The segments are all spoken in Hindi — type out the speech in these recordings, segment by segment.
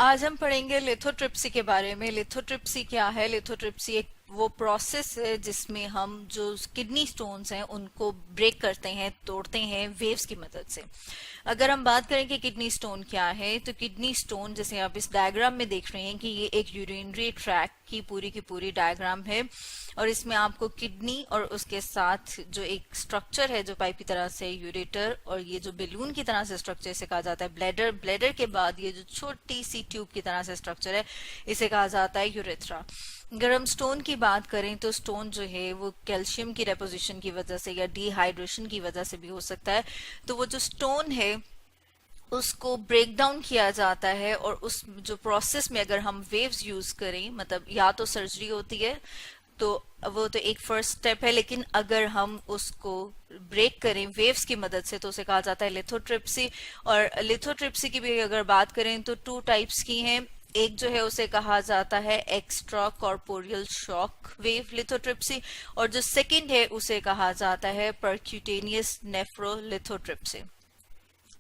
आज हम पढ़ेंगे लिथोट्रिप्सी के बारे में। लिथोट्रिप्सी क्या है? लिथोट्रिप्सी एक वो प्रोसेस है जिसमें हम जो किडनी स्टोन्स हैं उनको ब्रेक करते हैं, तोड़ते हैं वेव्स की मदद से। अगर हम बात करें कि किडनी स्टोन क्या है, तो किडनी स्टोन जैसे आप इस डायग्राम में देख रहे हैं कि ये एक यूरिनरी ट्रैक की पूरी डायग्राम है और इसमें आपको किडनी और उसके साथ जो एक स्ट्रक्चर है जो पाइप की तरह से यूरेटर, और ये जो बेलून की तरह से स्ट्रक्चर इसे कहा जाता है ब्लैडर। ब्लैडर के बाद ये जो छोटी सी ट्यूब की तरह से स्ट्रक्चर है इसे कहा जाता है यूरेथ्रा। अगर हम स्टोन की बात करें तो स्टोन जो है वो कैल्शियम की डेपोजिशन की वजह से या डिहाइड्रेशन की वजह से भी हो सकता है। तो वो जो स्टोन है उसको ब्रेक डाउन किया जाता है और उस जो प्रोसेस में अगर हम वेव्स यूज करें, मतलब या तो सर्जरी होती है तो वो तो एक फर्स्ट स्टेप है, लेकिन अगर हम उसको ब्रेक करें वेव्स की मदद से तो उसे कहा जाता है लिथोट्रिप्सी। और लिथोट्रिप्सी की भी अगर बात करें तो टू टाइप्स की हैं। एक जो है उसे कहा जाता है extra corporeal shock wave lithotripsy, और जो सेकंड है उसे कहा जाता है परक्यूटेनियस नेफ्रोलिथोट्रिप्सी।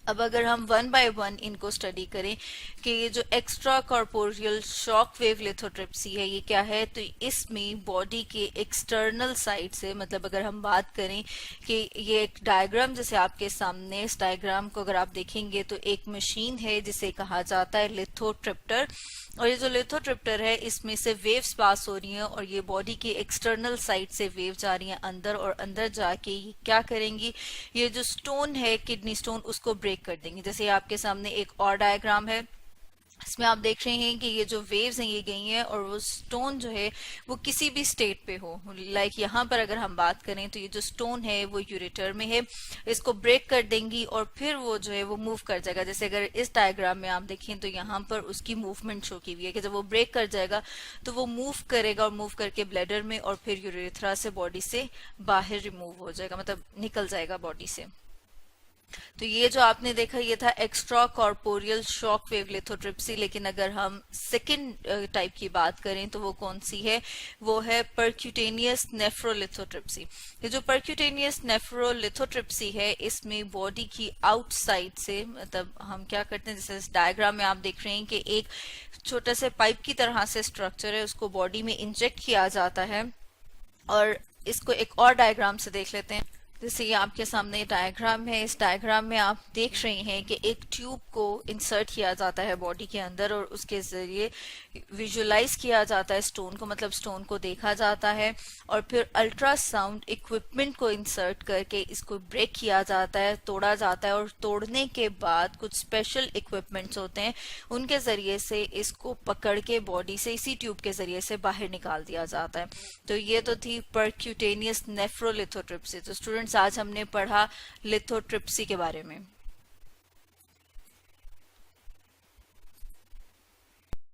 अब अगर हम वन बाय वन इनको स्टडी करें कि ये जो extra corporeal shock wave lithotripsy है ये क्या है, तो इसमें बॉडी के एक्सटर्नल साइड से, मतलब अगर हम बात करें कि ये एक डायग्राम जैसे आपके सामने, इस डायग्राम को अगर आप देखेंगे तो एक मशीन है जिसे कहा जाता है लिथोट्रिप्टर, और ये जो लिथोट्रिप्टर है इसमें से वेव्स पास हो रही हैं और ये बॉडी की एक्सटर्नल साइड से वेव जा रही हैं अंदर, और अंदर जाके ये क्या करेंगी, ये जो स्टोन है किडनी स्टोन उसको ब्रेक कर देंगी। जैसे आपके सामने एक और डायग्राम है, इसमें आप देख रहे हैं कि ये जो वेव्स हैं ये गई हैं और वो स्टोन जो है वो किसी भी स्टेट पे हो, लाइक यहाँ पर अगर हम बात करें तो ये जो स्टोन है वो यूरेटर में है, इसको ब्रेक कर देंगी और फिर वो जो है वो मूव कर जाएगा। जैसे अगर इस डायग्राम में आप देखें तो यहाँ पर उसकी मूवमेंट शो की हुई है कि जब वो ब्रेक कर जाएगा तो वो मूव करेगा और मूव करके ब्लैडर में और फिर यूरेथ्रा से बॉडी से बाहर रिमूव हो जाएगा, मतलब निकल जाएगा बॉडी से। तो ये जो आपने देखा ये था extra corporeal shock wave lithotripsy. लेकिन अगर हम सेकंड टाइप की बात करें तो वो कौन सी है, वो है परक्यूटेनियस नेफ्रोलिथोट्रिप्सी। ये जो परक्यूटेनियस नेफ्रोलिथोट्रिप्सी है इसमें बॉडी की आउटसाइड से, मतलब हम क्या करते हैं जैसे इस डायग्राम में आप देख रहे हैं कि एक छोटे से पाइप की तरह से स्ट्रक्चर है, उसको बॉडी में इंजेक्ट किया जाता है। और इसको एक और डायग्राम से देख लेते हैं। जैसे ये आपके सामने डायग्राम है, इस डायग्राम में आप देख रहे हैं कि एक ट्यूब को इंसर्ट किया जाता है बॉडी के अंदर और उसके जरिए विजुलाइज किया जाता है स्टोन को, मतलब स्टोन को देखा जाता है और फिर अल्ट्रासाउंड इक्विपमेंट को इंसर्ट करके इसको ब्रेक किया जाता है, तोड़ा जाता है, और तोड़ने के बाद कुछ स्पेशल इक्विपमेंट्स होते हैं उनके जरिए से इसको पकड़ के बॉडी से इसी ट्यूब के जरिए से बाहर निकाल दिया जाता है। तो ये तो थी परक्यूटेनियस नेफ्रोलिथोट्रिप्सी। तो स्टूडेंट्स आज हमने पढ़ा लिथोट्रिप्सी के बारे में।